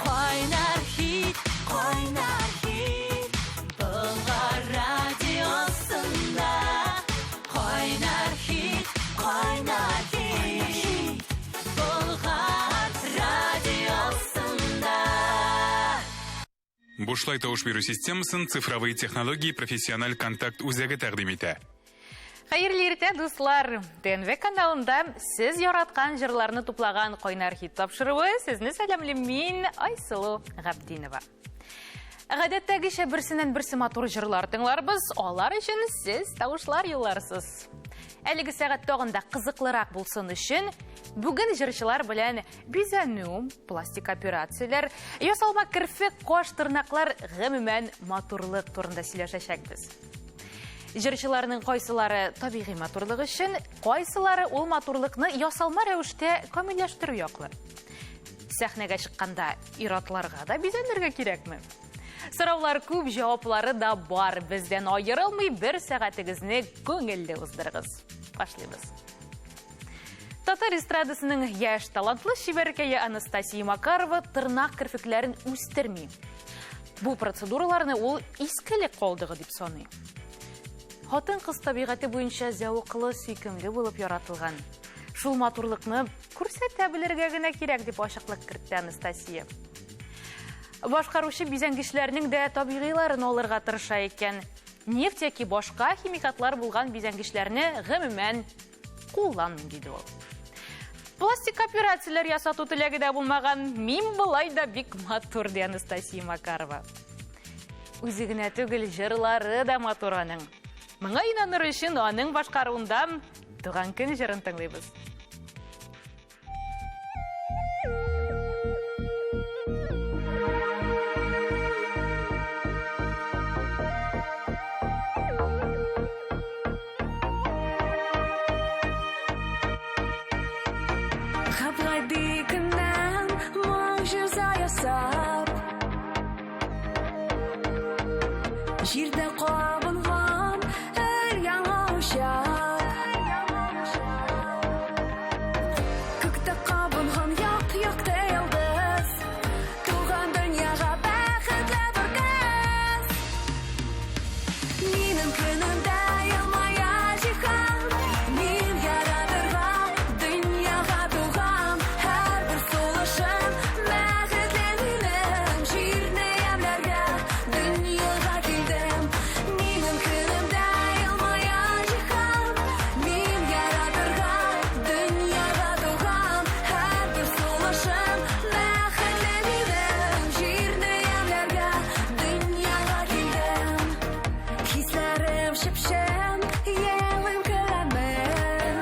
Кайнар хит, Болгар радиосында. Кайнар хит, Болгар радиосында. Бушлай тауыш беру системасын цифровые технологии профессиональ контакт үзәге тәкъдим итә. Хәерле иртә, дуслар! ТНВ каналында сез яраткан җырларны туплаган Кайнар хит тапшыруы сезне сәламле мин Айсылу Габдинова. Гадәттәгечә берсеннән-берсе матур җырлар тыңларбыз, алар өчен сез тавышлар юлларсыз. Әлеге сәгать тагында кызыклырак булсын өчен бүген җырчылар белән бизәнү, пластик операцияләр, ясалма кирпек, каш, тырнаклар, гомумән матурлык турында сөйләшәчәкбез. Җырчыларның кайсылары табигый матурлык өчен, кайсылары ул матурлыкны ясалма рәвештә камилләштерү яклы. Сәхнәгә чыкканда ир-атларга да бизәнергә кирәкме? Сораулар күп, җаваплары да бар. Бездән аерылмый бер сәгатегезне күңелле уздырыгыз. Башлыйбыз. Татар эстрадасының яшь талантлы шибәркәе Анастасия Макарова тырнак кирпекләрен үстерми. Бу процедураларны ул искелек калдыгы дип саный. Хатын-кыз табигате буенча зәвыклы, сөйкемле булып яратылган. Шул матурлыкны күрсәтә белергә генә кирәк дип ачыклык кертте Анастасия. Башкаручы бизәнгечләрнең дә табигыйларын алырга тырыша икән. Нефть яки башка химикатлар булган бизәнгечләрне гомумән кулланмый диде ул. Пластик операцияләр ясату теләге дә булмаган, мин булай да бик матур ди Анастасия Макарова. Үзе генә түгел, җырлары да матур аның. Моңа инаныр өчен аның башкаруында туган көн җырын тыңлыйбыз. Җирдә кабынган яңа учак, күктә кабынган як-якты йолдыз, туган дөньяга бәхетле бер кыз. Минем көнемдә елмая җиһан, мин яратырга дөньяга туган, һәрбер сулышым бәхетле минем, җирне ямьләргә дөньяга килдем. Минем көнемдә елмая җиһан, мин яратырга дөньяга туган, һәрбер сулышым бәхетле минем, җирне ямьләргә дөньяга килдем. Хисләрем чепчен, елым көләмен,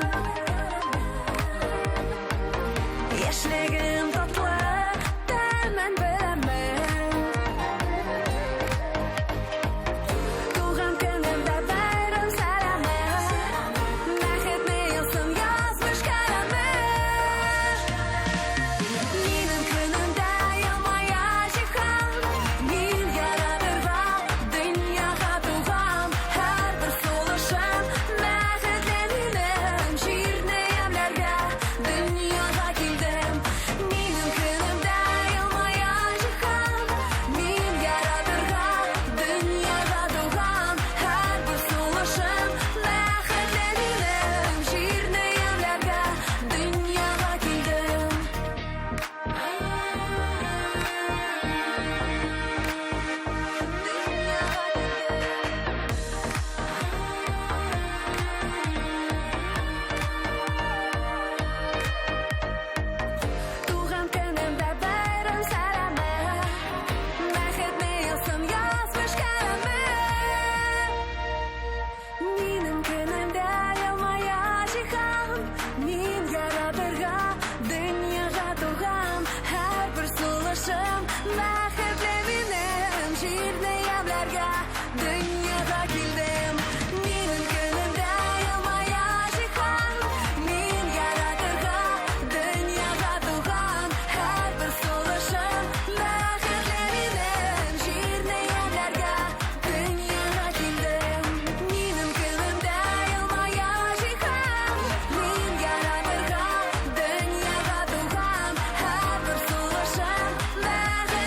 яшьлегем татлы, тәмен беләмен. Туган көнемдә бәйрәм сәламе, бәхетле елсын язмыш каләме. Минем көнемдә елмая җиһан, мин яратырга дөньяга туган, һәрбер сулышым бәхетле минем, җирне ямьләргә дөньяга килдем. Минем көнемдә елмая җиһан, мин яратырга дөньяга туган, һәрбер сулышым бәхетле минем, җирне ямьләргә дөньяга килдем. Туган көнемдә бәйрәм сәламе, бәхетле елсын язмыш каләме. Минем көнемдә елмая җиһан, мин яратырга дөньяга туган, һәрбер сулышым бәхетле минем, җирне ямьләргә дөньяга килдем. Минем көнемдә елмая җиһан, мин яратырга дөньяга туган, һәрбер сулышым бәхетле минем, җирне ямьләргә дөньяга килдем. Минем көнемдә елмая җиһан, мин яратырга дөньяга туган, һәрбер сулышым бәхетле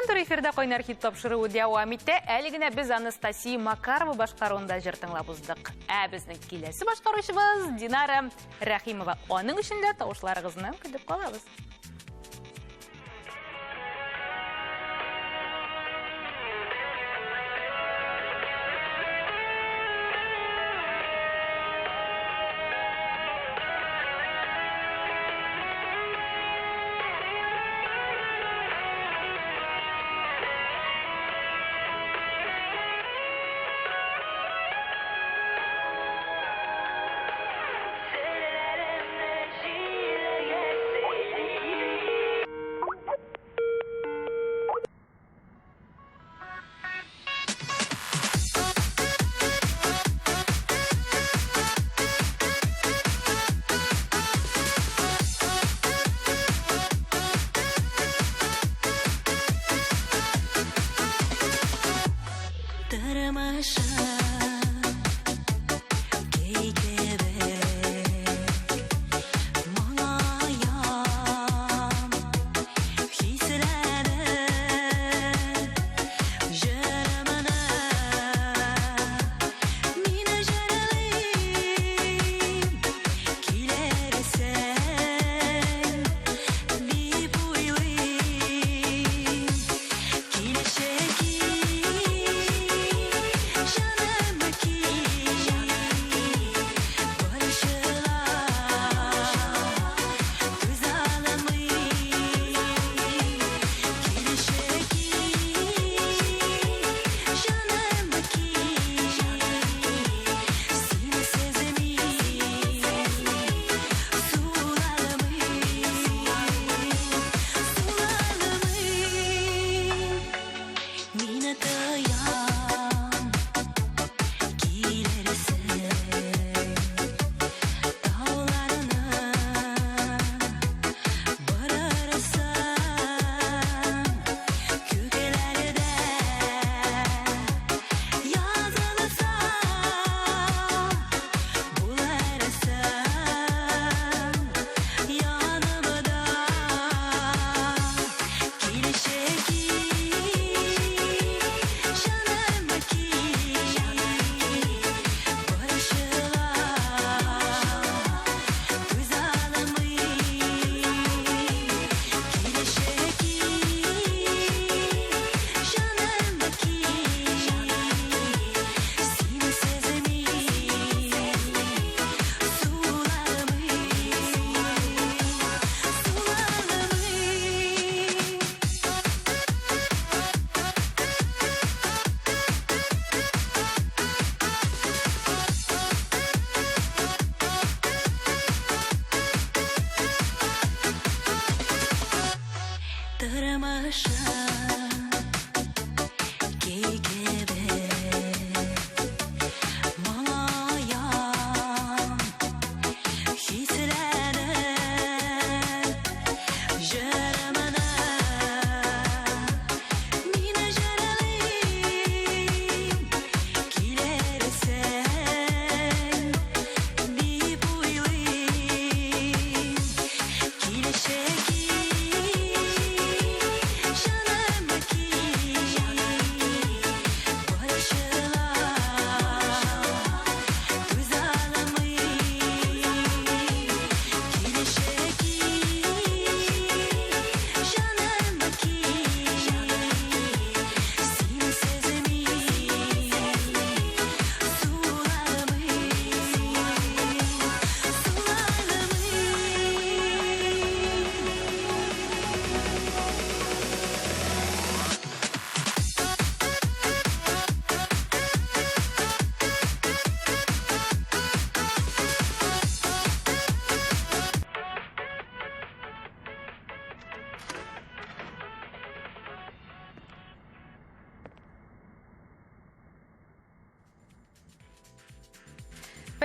Кундыр эфирда койнар хит тапшыруы дәвам итә. Әлегенә без Анастасия Макарова башкаруында җыртыңлап уздык. Безнең киләсе башкаручыбыз Динара Рәхимова. Аның өчен дә тавышларыгызны көтеп калабыз.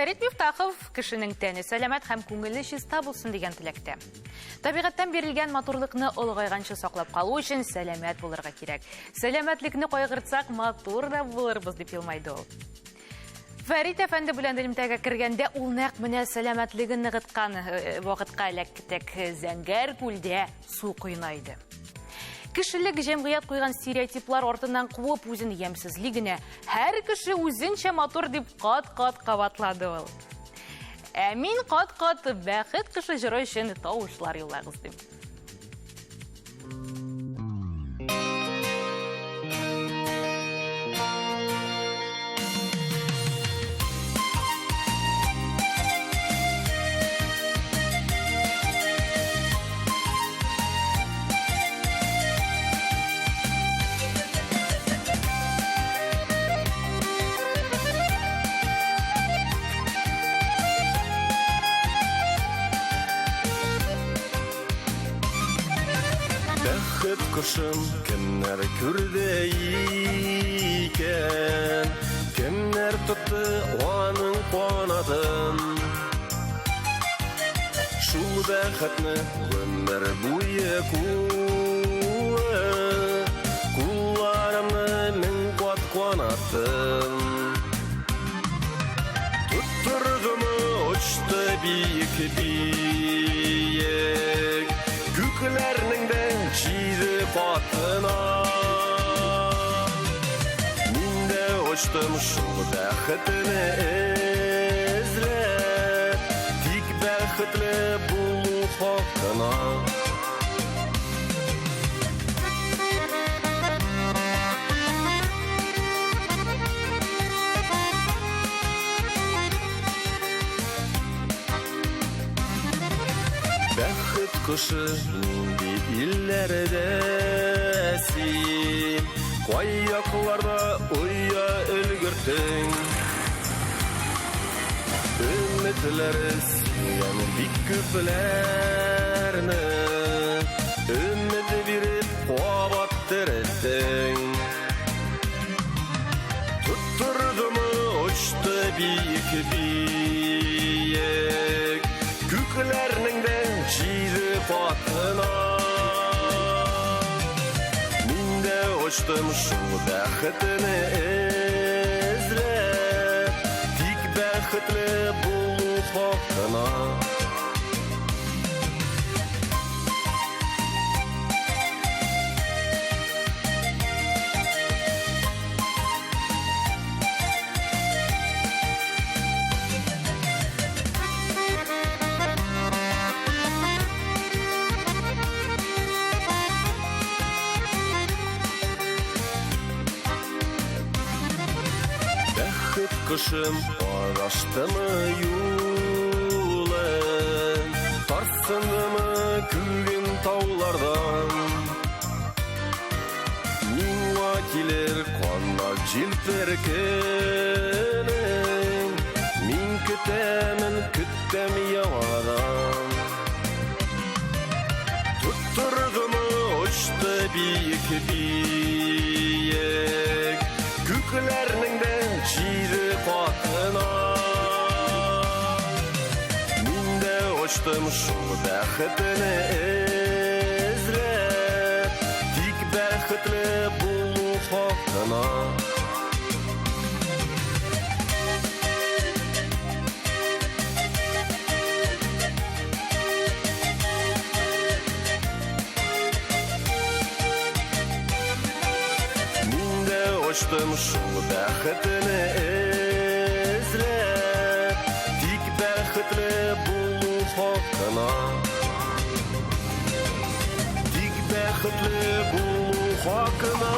Фәрит Мифтахов кешенең тәне сәламәт һәм күңеле чиста булсын дигән теләктә. Табигатьтән бирелгән матурлыкны олыгайганчы саклап калу өчен сәламәт булырга кирәк. Сәламәтлекне кайгыртсак, матур да булырбыз дип елмайды ул. Фәрит әфәнде белән элемтәгә кергәндә ул нәкъ менә сәламәтлеген ныгыткан вакытка эләктек. Зәңгәр күлдә су койнайды. Кішілік жәмғият қойған стереотиплар ортынан қуып өзін емсізлігіне, әр кіші өзінше мотор деп қат-қат қабатлады ол. Әмин қат-қат бәқіт кіші жүрі үшін тауышлар елағыздым. Бәхет құшын кімнер көрді екен, кімнер тұтты оның қуанатын. Шул бәхетні өмір бойы құлларымны мен қуат қуанатын. Тұттырғымы ұшты биік биік, күкілерінің де жиді қатына. Мен де ұштым шул бәхетіні ізлеп, тек бәхетлі болу хақына. Бәхет құшы нинди илләрдәсин, қайяқларда ұя үлгіртің. Үмітлері сүйен бик көпләрні, үміт беріп қуабат тіреттің. Тұттырдымы ұшты биік биік, күкілерінің де жиді қатына. Мен де ұштым шул бәхетіні ізлеп, тек бәхетлі болу хақына. Бәхет құшым араштымы юлын, тарсындымы күлген таулардан. Миңа келер қанат желперкенің, мен күттәм яңадан. Тұттырғымы ұшты биік биік, күкілерінің де жиді қатына. Мен де ұштым шул бәхетіні ізлеп, тек бәхетлі болу хақына. Ұштым шул бәхетіні ізлеп, тек бәхетлі болу хақына. Тек бәхетлі болу хақына.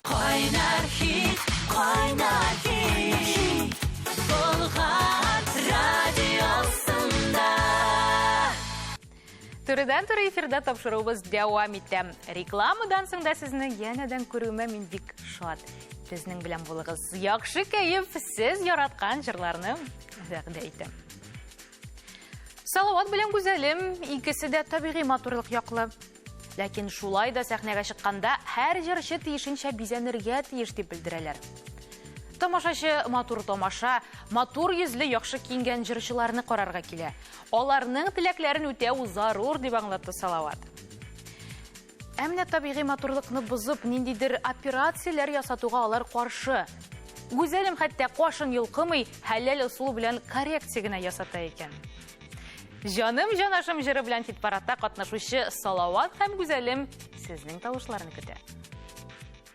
Қайнар хит, Болгар радиосында. Түріден-түрі эфирда тапшыруыбыз дәуам итә. Рекламадан соң да сезне янәдән күрүемә мин бик шат. Безнең белән булыгыз. Яхшы кәеф, сез яраткан җырларны вәгъдә итәм. Салават белән гүзәлем, икесе дә табигый матурлык яклы. Ләкин шулай да сәхнәгә чыкканда һәр җырчы тиешенчә бизәнергә тиеш дип белдерәләр. тамашачы матур тамаша, матур йөзле яхшы киенгән җырчыларны карарга килә. Аларның теләкләрен үтәү зарур дип аңлатты Салават. Әмма табигый матурлыкны бозып, ниндидер операцияләр ясатуга алар каршы. Гүзәлем хәтта кашын йолкымый, хәләл усул белән коррекция гына ясата икән. Җаным җанашым җыры белән хит-парадта катнашучы Салават һәм Гүзәлем сезнең тавышларны көтә.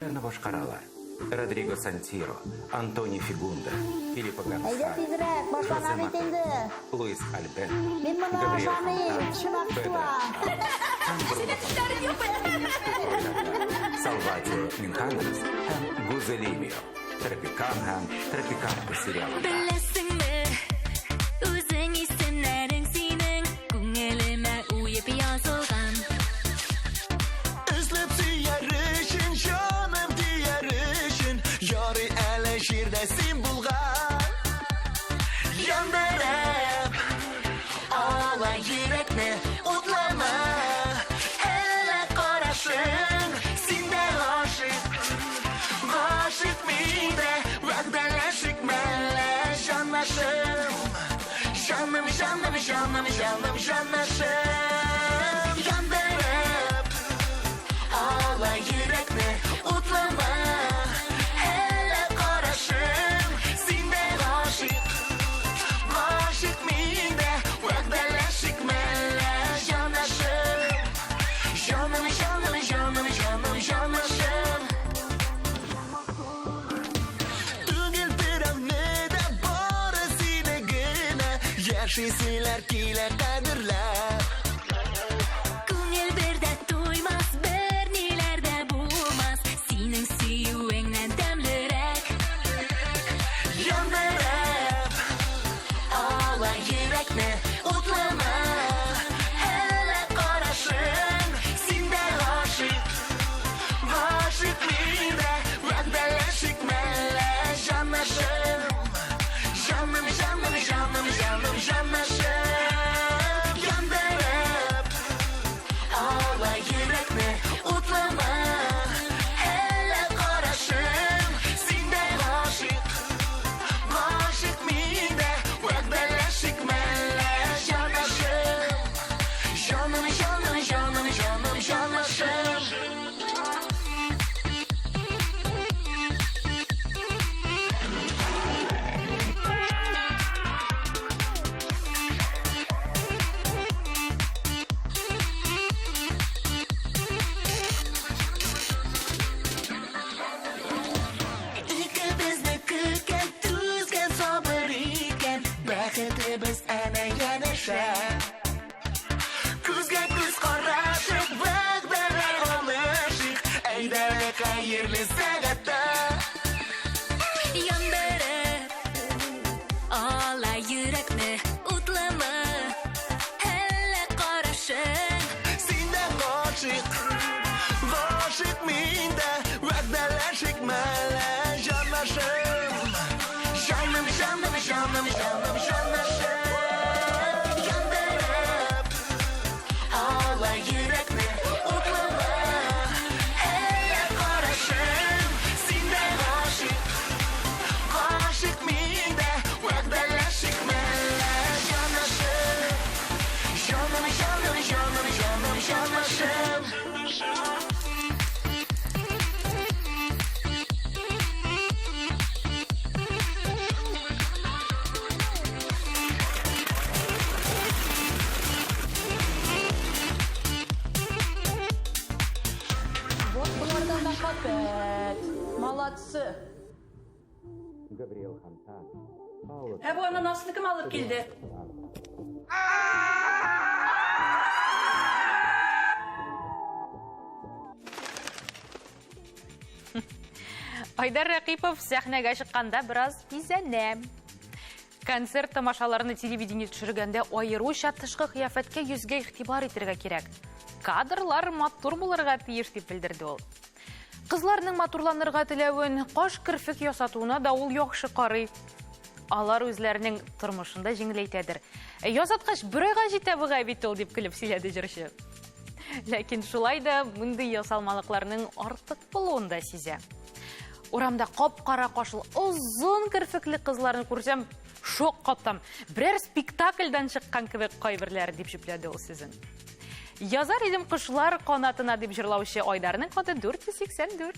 Башкаралар. Родриго Сантиро, Антони Фигунда, Филиппо Әйдә Гарсия, тизрәк, башлана бит инде. Луис Альбен, Мин моны Габриэль ашамыйм, чынлап Фонтан, Салватио Минхандрес һәм Гузелимио. Тропикан һәм Тропиканка сериалында. Беләсеңме, үзең исемнәрең синең, күңелемә уеп язылган. Özlep siyarışın, canım diyarışın, yarı ele şirdesin bulgan. Yandırıp, ağla yürekne, utlama, hele karışın, sinde aşık. Aşık mıydı, vakdalaşık mele, canlaşım. Canım, canım, canım, canım, canlaşım. Yandırıp, ağla yürekne, utlama, hele karışım, sinde aşık. Aşık mıydı, vakdalaşık mele, canlaşım. Canım, canım, canım, canım, canlaşım. Tügül piramide barısıyla güne, yaşısılar kiler kadirler. Күңел бердә туймас, берниләрдә булмас, синең сөюеңнән тәмлерәк. Yandırıp, ağla yürekne, utlama, hele karışın, sinde aşık. Aşık mıydı, vakdalaşık mele, canlaşım. Canım, canım, canım, canım, canlaşım. Yandırıp, ağla yürekne, utlama, hele karışın, sinde aşık. Aşık mıydı, vakdalaşık mele, canlaşım. Canım, canım, canım, canım, canlaşım. İkimiz de kırken, tuzken, sabır iken, bәхетле biz әнә янәшә. Күзгә күз карашып, вәгъдәләр алышык, әйдәле хәерле сәгатьтә. Яндырып, ала йөрәкне, утлама, hele карашың. Синдә гашык, гашык миндә, вәгъдәләшик мәлә, җанлашым. Җаным, җаным, җаным, җаным, җанлашым. Яндырып, ала йөрәкне, утлама, hele карашым, синдә гашык. Гашык миндә, вәгъдәләшик мәлә, җанлашым. Җаным, җаным, җаным, җаным, җанлашым. Вот bunlardan da kapet. Malatsı. Габриэль Фонтан, Пауло Bu ananasını kim alıp geldi? Айдар Рақипов сәхнәгә чыкканда бераз изәнә. Концерт тамашаларны телевидение төшергәндә аеруча тышкы кыяфәткә йөзгә игътибар итәргә кирәк. Кадрлар матур булырга тиеш дип белдерде ул. Кызларның матурланырга теләвен, каш кирфек ясатуына да ул яхшы карый. Алар үзләренең тормышында җиңеләйтәдер. Язаткач бер айга җитә бу гайбит ул дип көлеп сөйләде җырчы. Ләкин шулай да мондый ясалмалыкларның артык булуын да сизә. Урамда қап-қара қашыл, ұзын кірфіклі қызларын көрсем, шок қаптам. Бірер спектакльдан шыққан кебек қайбірлері деп жүпледі ол сізін. Язар едім құшылар қанатына деп жырлаушы Айдарының қоды 484.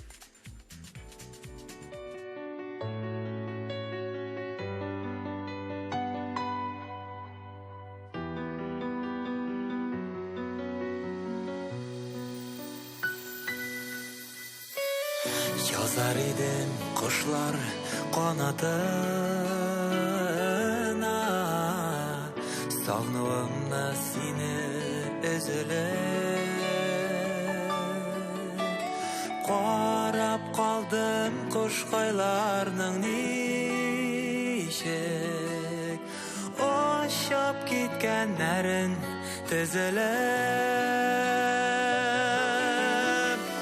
Yazar idim kuşlar kanatına, sağnığımda seni özülüp. Qarab qaldım kuşqaylarının nişek, oşap gitkenlerin tüzülüp.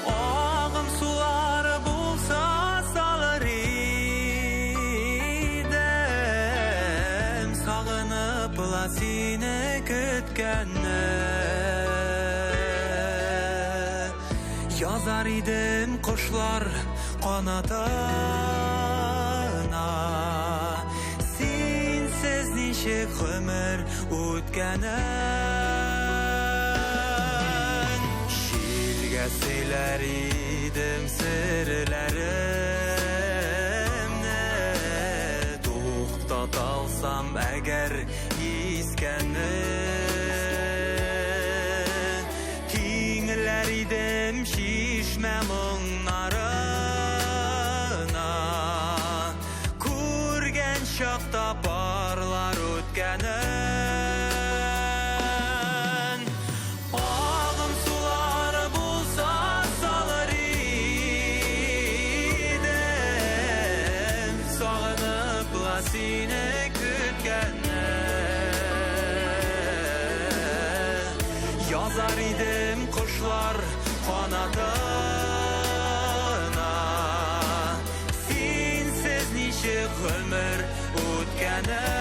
Ağım suları bulsa salır idim, sağınıp la seni kütkenler. Yazar idim kuşlar kanatına, sensiz nişek ömür ötkenin. Şilge söyler idim sırlarımni, to'xtat alsam eğer iskeni. Tingler idim şişme munlarına, kurgen şakta parlar ötkenin. Ağım suları bulsa salır idim, sağınıp la seni kütkenin. Yazar idim kuşlar kanatına, sensiz nişek ömür ötkenin.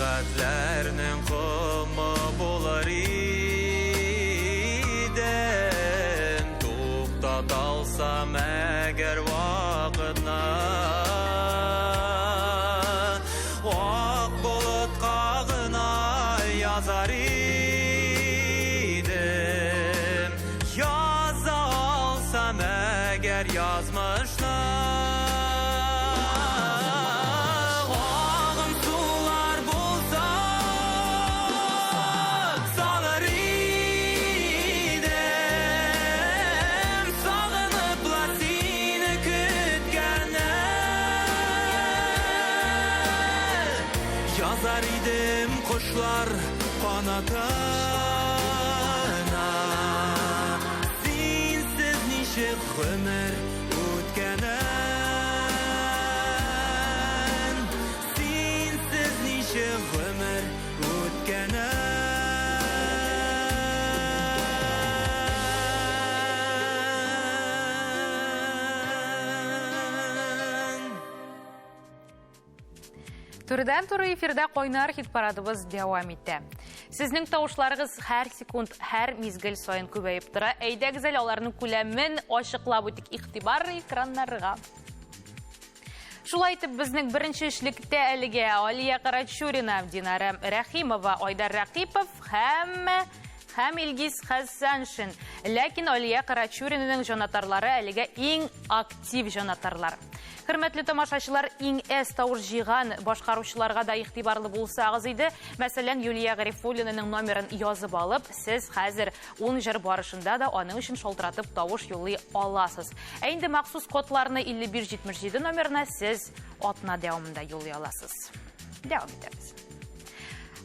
Saatlerinin kumu bular idim, to'xtat alsam eğer vaqtna. Oq bulut qağına yazar idim, yaza alsam eğer yazmışna. Yazar idim kuşlar kanatına, sensiz nişek ömür ötkenin. Sensiz nişek ömür ötkenin. Түрден туры эфирде қойнар хит парадыбыз девам етті. Сіздің тауышларыңыз әр секунд, әр мезгіл сайын көбейіп тұра. Әйдәгізел оларының күләмін ашықлап өтік иқтибар экранларға. Шулай етіп, біздің бірінші ішлікте әліге Алия Қарачурина, Динара Рахимова, Айдар Рақипов һәм Илгиз Хасаншин. Ләкин Алия Қарачуринның жанатарлары әліге ең актив жанатарлар. Хөрмәтле тамашачылар, иң әз тауыр жиған башқарушыларға да иқтибарлы булсагыз иде. Мәсәлән, Юлия Гарифуллинаның номерын язып алып, сез хәзер 10 җыр барышында да аның өчен шалтыратып тавыш юлый аласыз. Инде махсус кодларны 5177 номерына сез атна дәвамында юлый аласыз. Дәвам итәбез.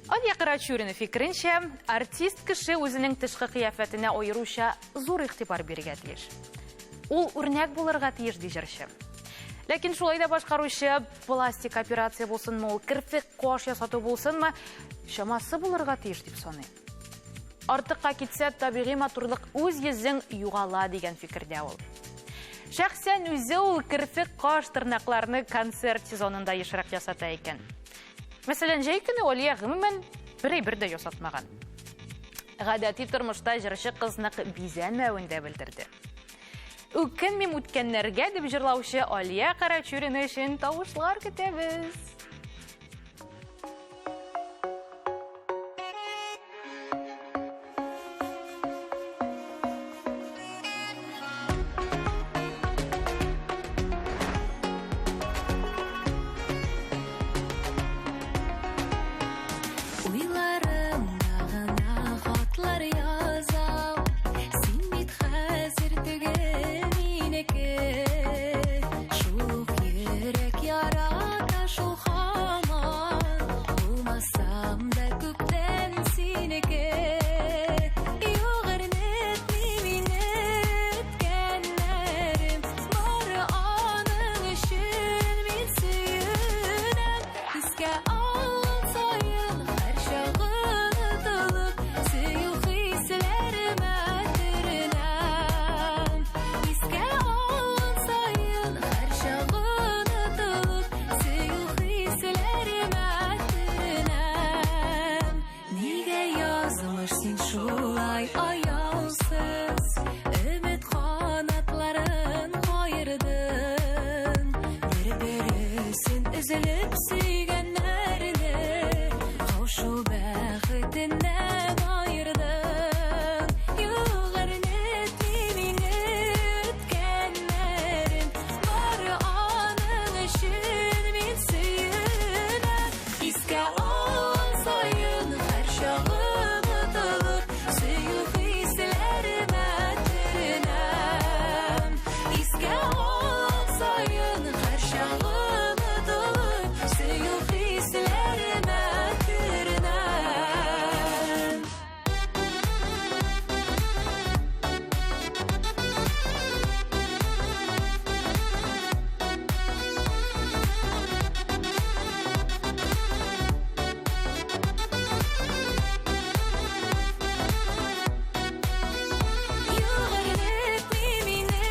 Алия Қарачурина фикеренчә, артист кеше үзенең тышкы кыяфәтенә аеруча зур игътибар бирергә тиеш. Ул үрнәк булырга тиеш ди җырчы. Ләкин шулай да башкаручы пластик операция булсынмы, ул кирпек кош ясату булсынмы, шамасы булырга тиеш дип саный. Артыкка китсә, табигый матурлык үз йөзен югала дигән фикердә ул. Шәхсән үзе ул кирпек кош тырнакларны концерт сезонында ешрак ясата икән. Мәсәлән, җәй көне Алия гомумән бер дә ясатмаган. Гадәти тормышта җырчы кызны бизәнмәвен дә белдерде. Үкенмим үткәннәргә дип җырлаучы Алия Карачурина өчен тавышлар көтәбез. Уйларымда гына хатлар язам, син бит хәзер түгел минеке. Шук йөрәк ярата шул һаман, булмасам да күптән синеке. Югырнетми мине үткәннәрем, бары аның өчен мин сөенәм. Искә алган саен һәр чагын отылып, сөю хисләремә төренәм. Искә алган саен һәр чагын отылып, сөю хисләремә төренәм. Нигә язмыш син шулай аяусыз, өмет канатларын кайырдың. Бер-берсен өзелеп сөйгәннәрне, каушу бәхетеннән айырдың. Югырнетми мине үткәннәрем, бары аның өчен мин сөенәм. Искә алган саен һәр чагым отылып, сөю хисләремә төренәм. Искә алган саен һәр чагым отылып, сөю хисләремә төренәм. Югырнетми мине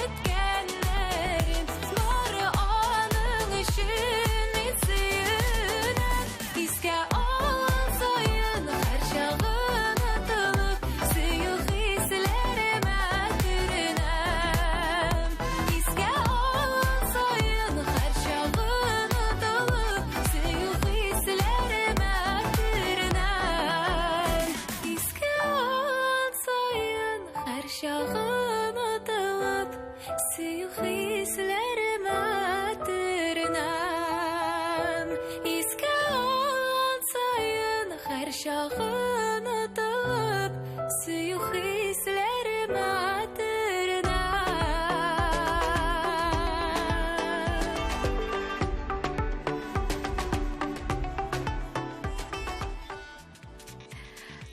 үткәннәрем, бары аның өчен мин сөенәм. Искә алган саен һәр чагым отылып, сөю хисләремә төренәм. Искә алган саен һәр чагым отылып, сөю хисләремә төренәм. Искә алган саен һәр чагым отылып, сөю хисләремә төренәм. Искә алган саен һәр чагым отылып, сөю хисләремә төренәм.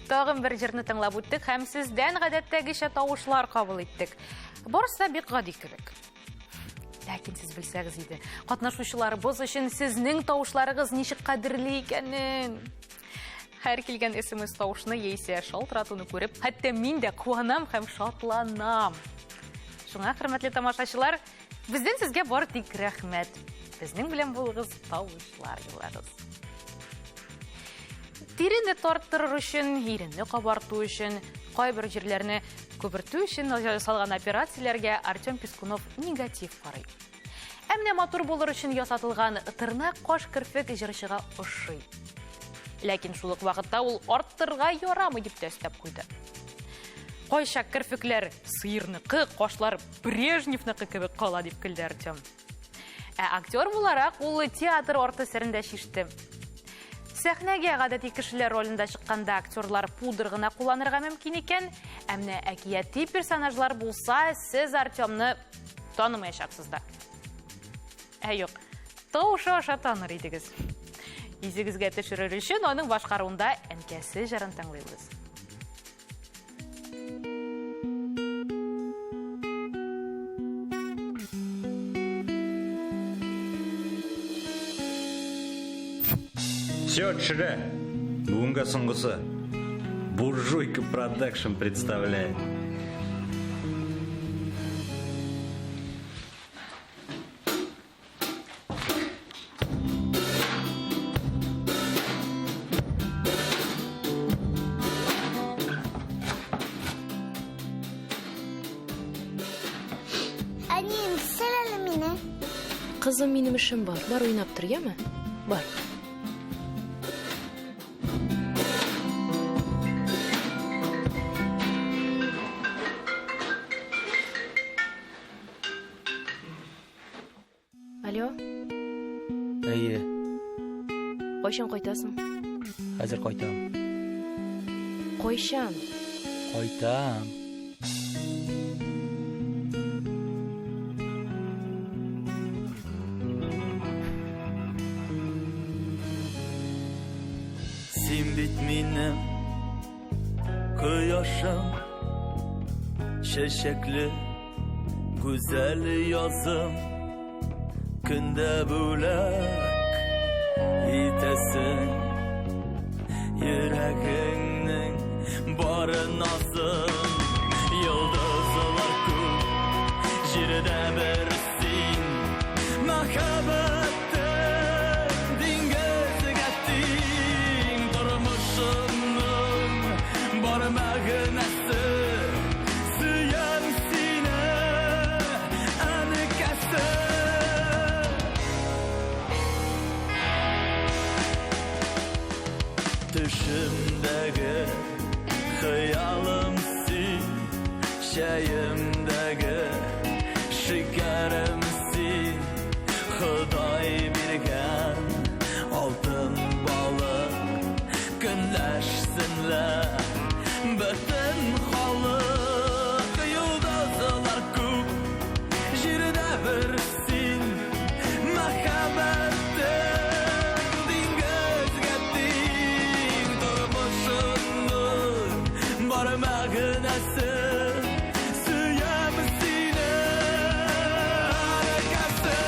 Тагын бер җырны тыңлап үттек һәм сездән гадәттәгечә тавышлар кабул иттек. Барысы да бик гади кебек. Ләкин сез белсәгез иде, катнашучыларыбыз өчен сезнең тавышларыгыз ничек кадерле икәнен. Һәр килгән SMS тавышны яисә шалтыратуны күреп, хәтта мин дә куанам һәм шатланам. Шуңа, хөрмәтле тамашачылар, бездән сезгә бары тик рәхмәт. Безнең белән булыгыз, тавышлар юллагыз. Тирене тарттырыр өчен, иренне кабарту өчен, кайбер җирләрне күбертү өчен ясалган операцияләргә Артем Пискунов негатив карый. Ә менә матур булыр өчен ясатылган тырнак каш кирпек җырчыга ошый. Ләкин шул ук вакытта ул арттырга ярамый дип тә өстәп куйды. Кайча кирпекләр сыерныкы, кашлар Брежневныкы кебек кала дип көлде Артем. Ә актер буларак ул театр артистерендә шиште. Сәхнәгә гадәти кешеләр ролендә чыкканда актерлар пудр гына кулланырга мөмкин икән, ә менә әкияти персонажлар булса, сез Артемны танымаячаксыз да. Юк, тавышы аша таныр идегез. Изегезгә төшерер өчен аның башкаруында әнкәсе җырын тыңлыйбыз. Счетчика. Бунга соңғысы. Буржуйка Продакшн представляет. Annem, сәләлі мені. Қызым, менің ішім бар. Бар ойнап тұр, ема? Бар. Алло, Әйе, қойшан қойтасың? қазір қайтам. Қойшан. Қайтам. Сен бит минем кояшым, шәшәкле güzel yazım, күндә бүләк итәсең йөрәгеңнең барын назым. Йолдызлар күп җирдә бер син, мәхәббәттең диңгезгә тиң. Тормышымның бар мәгънәсе сөям сине, әнекәсе. Düşümdəgi xəyalım sən, şəyimdəgi şəkərim sən. Xuday birgən altın balıq günləşsinlər bütün xalq. Yıldızlar күп җирдә бер син, мәхәббәттең диңгезгә тиң. Тормышымның бар мәгънәсе сөям сине, әнекәсе.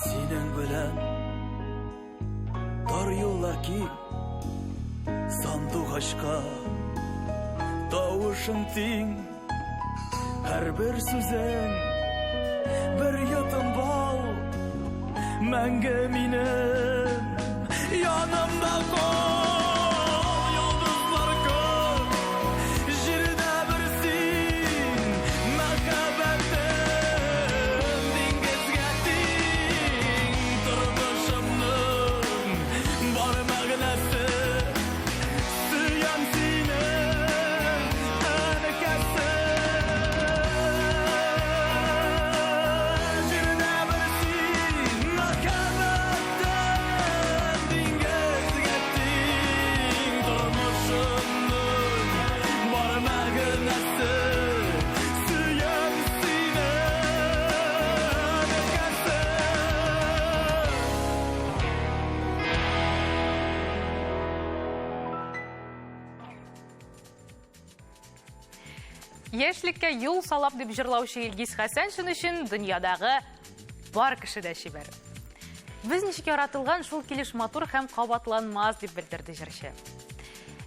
Синең белән тар юллар ки, сандугачка тавышың тиң. Һәрбер сүзең бер йотым бал, мәңге минем янымда кал. Йолдызлар күп җирдә бер син, мәхәббәттең диңгезгә тиң. Тормышымның бар мәгънәсе сөям сине, әнекәсе. Җирдә бер син, мәхәббәттең диңгезгә тиң. Тормышымның бар мәгънәсе сөям сине, әнекәсе. Яшьлеккә юл салап дип җырлаучы Илгиз Хәсән шуның өчен дөньядагы бар кеше дә шибәр. Без ничек яратылган шул килеш матур һәм кабатланмас дип белдерде җырчы.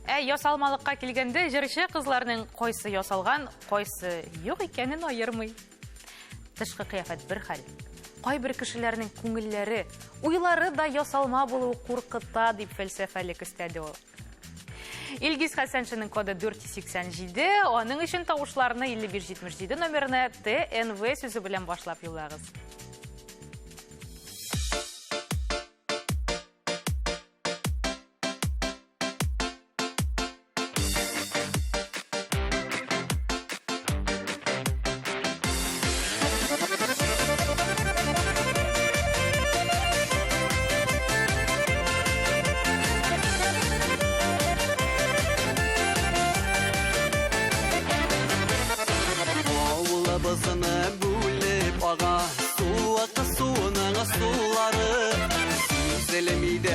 Ясалмалыкка килгәндә җырчы кызларның кайсы ясалган, кайсы юк икәнен аермый. Тышкы кыяфәт бер хәл. Кайбер кешеләрнең күңелләре, уйлары да ясалма булуы куркыта дип фәлсәфәлек истәде ул. Илгиз Хәсәншинең коды 487, аның өчен тавышларны 5177 номерына ТНВ сүзе белән башлап юллагыз.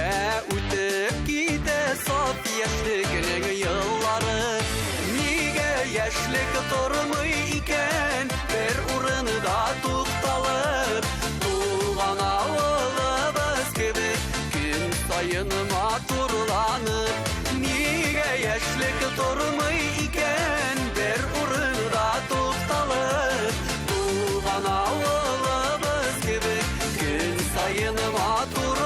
Ömrümde ütüp gide saf yaşlıkının yılları Nige yaşlık tormuy iken bir urunda tuktalıp Tuğan ağılımız gibi gün sayın maturlanıp Nige yaşlık tormuy iken bir urunda tuktalıp Tuğan ağılımız gibi gün sayın maturlanıp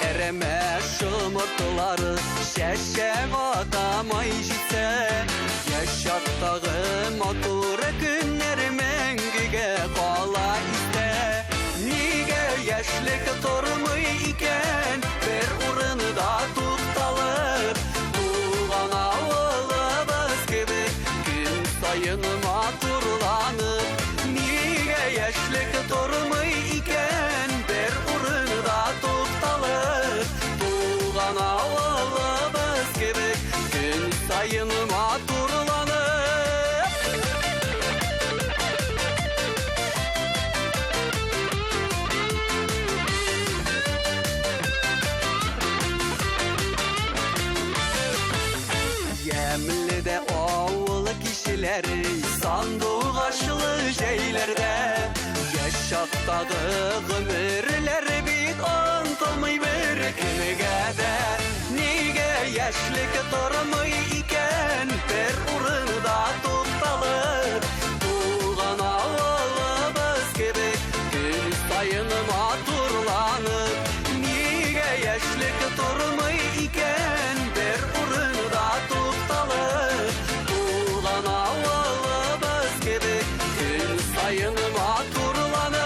Ereme şımırtıları şeşen adamay jitse Yaşattağı motor günler mengige kala iste Nige yaşlık tormuy iken bir urunda tuktalıp Tuğan ağılımız gibi gün sayın maturlanıp Nige yaşlık tormuy iken bir urunda tuktalıp Tuğan ağılımız gibi gün sayın maturlanıp Yemli de oğul kişileri sandığı aşılı şeylerde Yaşattağı ömürler bit ontulmuy bir künügede Nige yaşlık tormuy iken bir urunda tuktalıp Tuğan ağılımız gibi gün sayın maturlanıp Nige yaşlık tormuy iken bir urunda tuktalıp Tuğan ağılımız gibi gün sayın maturlanıp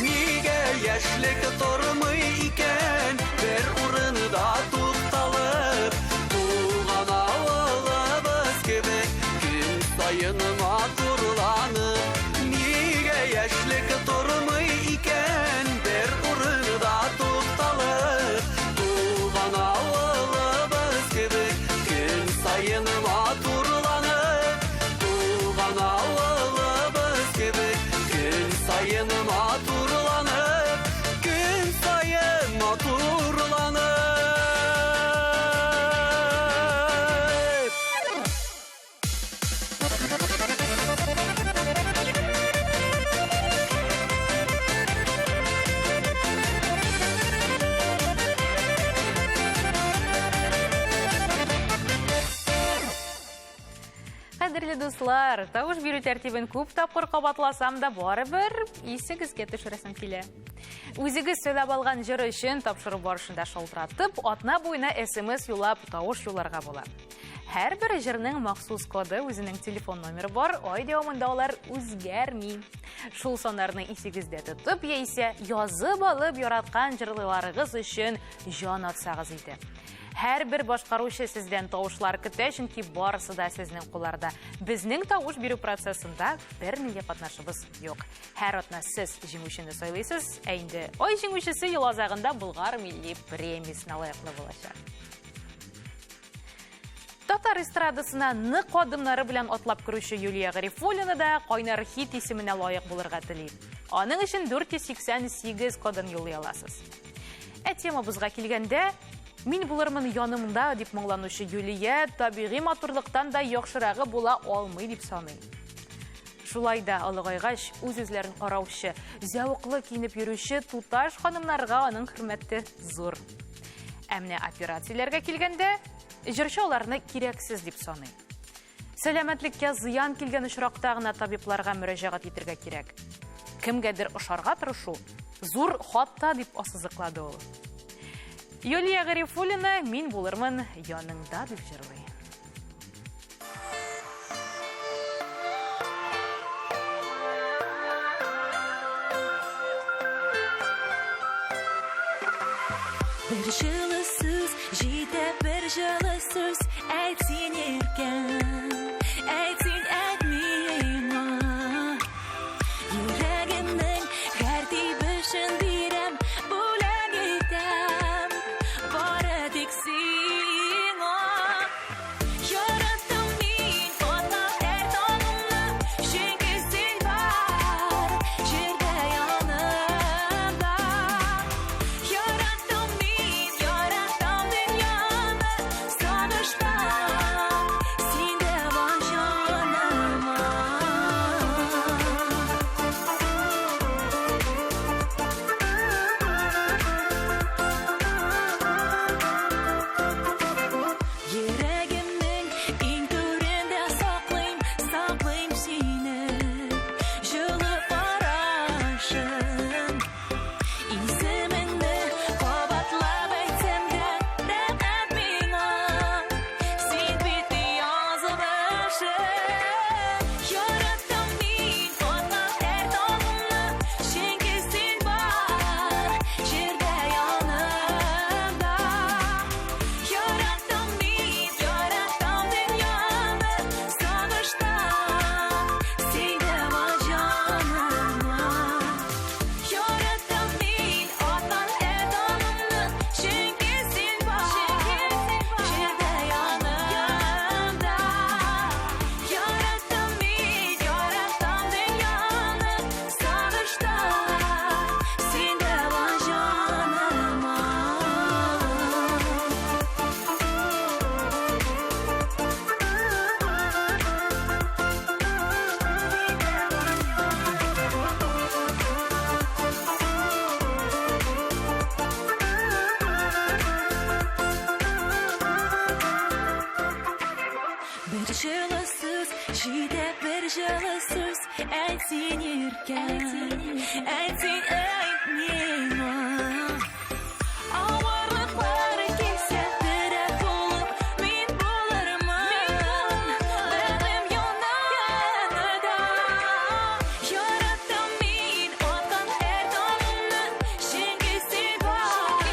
Nige yaşlık tormuy iken bir urunda tuktalıp Tuğan ağılımız gibi gün sayın maturlanıp Nige yaşlık tormuy iken bir urunda tuktalıp Tuğan ağılımız gibi gün sayın maturlanıp Tuğan ağılımız gibi gün sayın maturlanıp Gün sayın maturlanıp Қадірлі достар, тауыш беру тәртібін көп тапқыр қабатласам да барыбір есігізге түшіресім келе. Өзігіз сөйлеп алған жыры үшін тапшыру барышында шалтыратып, атна бойына SMS юлап тауыш юларға бола. Әр бір жырның мақсус коды өзінің телефон номері бар, ой деуімінде олар өзгермей. Шул сонарны есігізде тұтып, ейсе язып алып яратқан жырлыларығыз үшін жан атсағыз еді. Әр бір башқарушы сізден тауышлар күтті, чөнки барысы да сіздің қоларда. Біздің тауыш беру процесында бір неге қатнашыбыз жоқ. Әр атна сіз жеңушіні сөйлейсіз, әйінді ой жеңушісі ел азағында Бұлғар милли премиясына лайықлы болашақ. Татар эстрадасына нык адымнары белән атлап керүче Юлия Гарифуллина да кайнар хит исеменә лаек булырга тели. Аның өчен 488 кодын юллый аласыз. Темабызга килгәндә, мин булырмын янымда дип моңланучы Юлия табигый матурлыктан да яхшырагы була алмый дип саный. Шулай да алыгайгач үз-үзләрен караучы, зәвыклы киенеп йөрүче туташ ханымнарга аның хөрмәте зур. Әмне операцияләргә килгәндә, җырчы аларны кирәксез дип саный. Сәламәтлеккә зыян килгән очракта гына табибларга мөрәҗәгать итәргә кирәк. Кемгәдер ошарга тырышу зур хатта дип асызыклады ул. Юлия Гарифуллина мин булырмын яныңда дип җырлый. Bir жылы сүз, җитә бер жылы сүз, әйтсен иркән, әйтсен әйтмиңа. Йөрәгемнең жылы сөз әйтсін еркем, әйтсін әйтмеймін. Ауырлықтар келсе тірек болып мен болармын. Бәрім yanada Yarattım мен атқан әр таңымнан Жеңгесі бар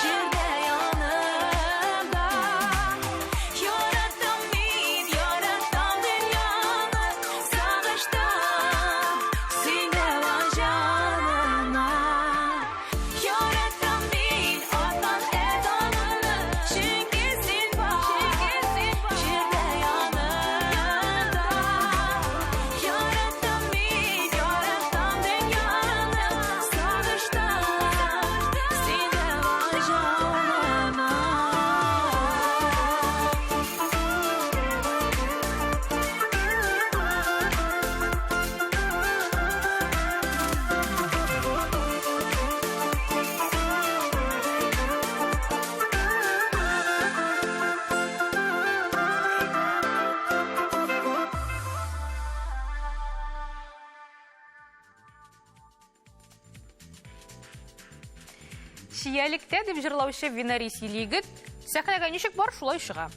жерде yanımda. Yarattım мен, yarattım dünyаны Sağıştım sende var canıma. Yarattım мен атқан әр таңымнан Жеңгесі бар жерде yanımda. Yarattım мен, yarattım dünyаны Sağıştım sende var canıma. Шиялікте деп жырлаушы Винари Силигіт сәхнәгә ничек бар шулай шыға.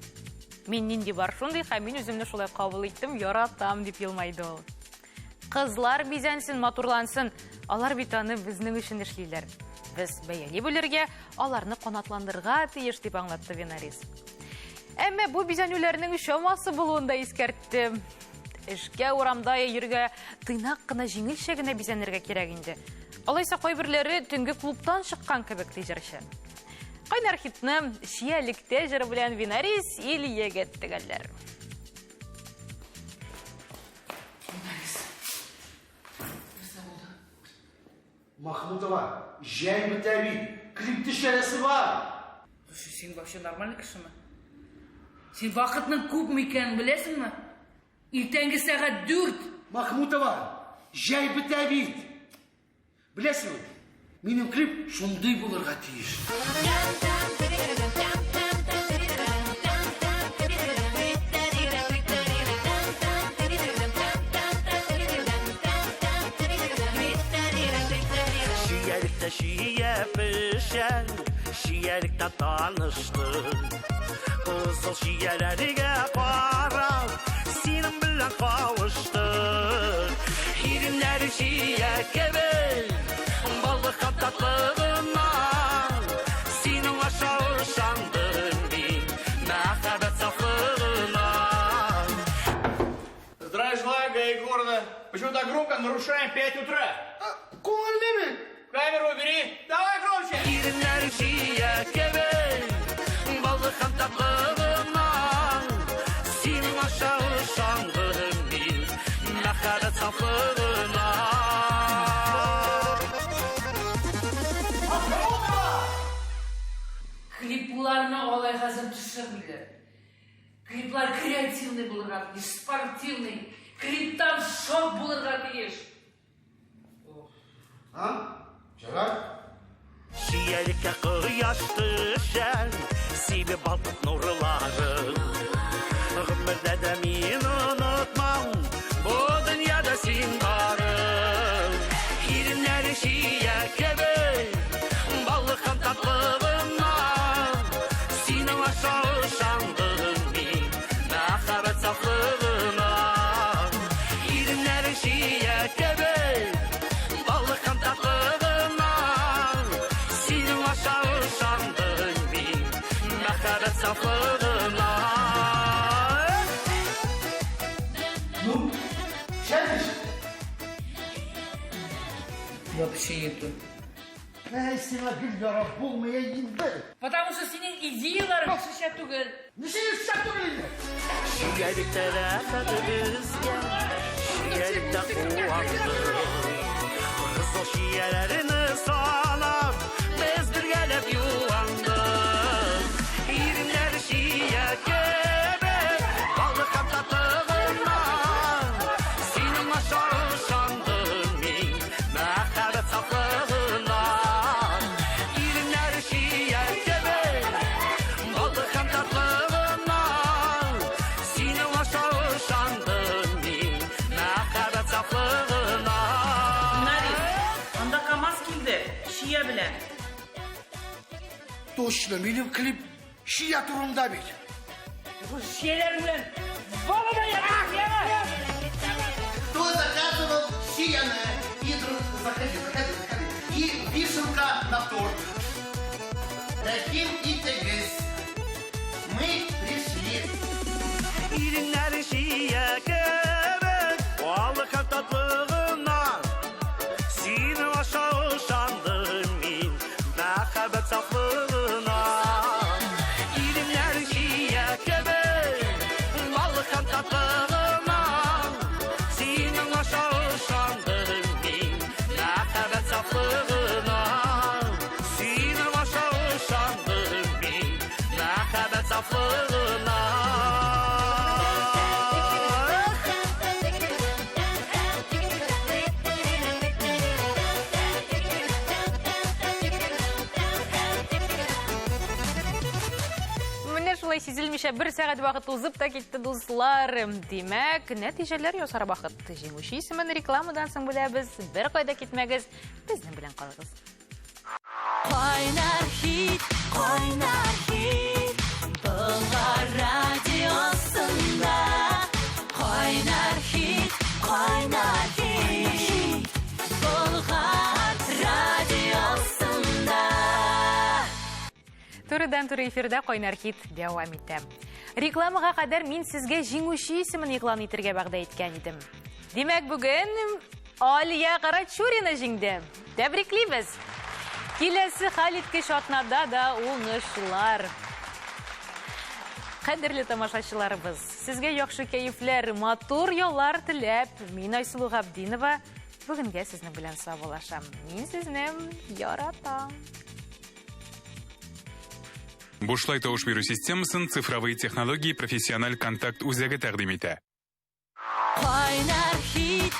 Мен нинди бар шундый һәм мин үземне шулай кабул иттем, яратам дип елмайды ул. Кызлар бизәнсен, матурлансын, алар бит аны безнең өчен эшлиләр. Без бәяли бүләргә, аларны канатландырырга тиеш дип аңлатты Винарис. Әмма бу бизәнүләрнең шамасы булуында искәртте. Эшкә урамда йөргә тыйнак кына җиңелчә генә бизәнергә кирәк инде. Алайса кайберләре төнге клубтан чыккан кебек тижерче. Кайнар хитны шиялектә җыры белән Винарис Ильягә тегәлләр. Махмутова, жай бітәбит, клипті шәресі бар. Сен вообще нормальный кіші ме? Сен вақытның көп ме екенін білесің ме? Ертеңгі сағат 4. Махмутова, жай бітәбит. Білесің ме? Менің клип шондай болырға тиіш. Şiye pişen, şiyelikte tanıştık. Kızıl şiyelerine para, senin bilen kavuştuk. Irimler şiye gibi, balık tatlılığına. Senin aşağı şandın bin, mehbet saflığına. Здравия желаю, ГАИ города. Почему так громко? Нарушаем 5 утра. Көңілдеме? Камеру убери. Давай громче. Irimler şiye gibi, balık tatlılığına. Senin aşağı şandın bin, mehbet saflığına. Клипларны олай қазір түсірмейлер. Клиплар креативный болырға тиіш, спортивный. Клиптан шок болырға тиіш. Жарар. Şiyelikte kıyaş düşen, sibi baltık nurları. Ömürde de min unutmam, bu dünyada sin varım. Irimler şiye gibi, balıkın tatlılığına. Senin aşağı şandın bin, mehbet saflığına. Irimler şiye gibi, balıkın tatlılığına. Senin aşağı şandın bin, mehbet saflığına. Ну, шәріш. Вообще нету. Сена гүл ярап болмaya енді. Потому что senin идеяларың шыша түгел. Нешеге шат түгілінде? Şiyelikte rəfəd bizgə, şiyelikte quvaqdı. Kızıl şiyelerini salab, biz bir gəlib yuvandık. İrinlər şiye gibi, balık tatlılığına. Senin aşağı şandın min, mehbet saflığına. İrinlər şiye gibi, balık tatlılığına. Senin aşağı şandın min, Şia bile. Точно, benim klip Şia turunda bir. Bu şeylerimle bana da yakın yeme. Кто заказывал Шияна и заходи. И вишенка на торт. Рахим и Тегис. Мы пришли. İrinler Şia kebek. Vallahi tatlığına. Seni aşağı şandım min. Merhabet saflığına. İrinler Şia kebek. Vallahi tatlığına. Seni aşağı şandım min. Merhabet saflığına. Seni aşağı şandım min. Merhabet saflığına. Менә шулай сизелмичә бер сәгать вакыт узып та китте, дуслар. Димәк, нәтиҗәләр ясар вакыт. Җиңүче исемен рекламадан соң беләбез. Бер кайда китмәгез, безнең белән калыгыз. Кайнар хит, Болгар радиосында. Кайнар хит, Болгар радиосында. Турыдан-туры эфирда Кайнар хит дәвам итә. Рекламага кадәр мин сезгә җиңүче исемен игълан итәргә вәгъдә иткән идем. Димәк, бүген Алия Карачурина җиңде. Тәбриклибез. Киләсе хәлиткеч атнада да уңышлар. Кадерле тамашачыларыбыз, сезгә яхшы кәефләр, матур яллар теләп, мин Айсылу Габдинова бүгенгә сезнең белән саубуллашам. Мин сезне яратам. Бушлай тавыш бирү системасын цифровые технологии профессиональ контакт үзәге тәкъдим итә. Кайнар хит,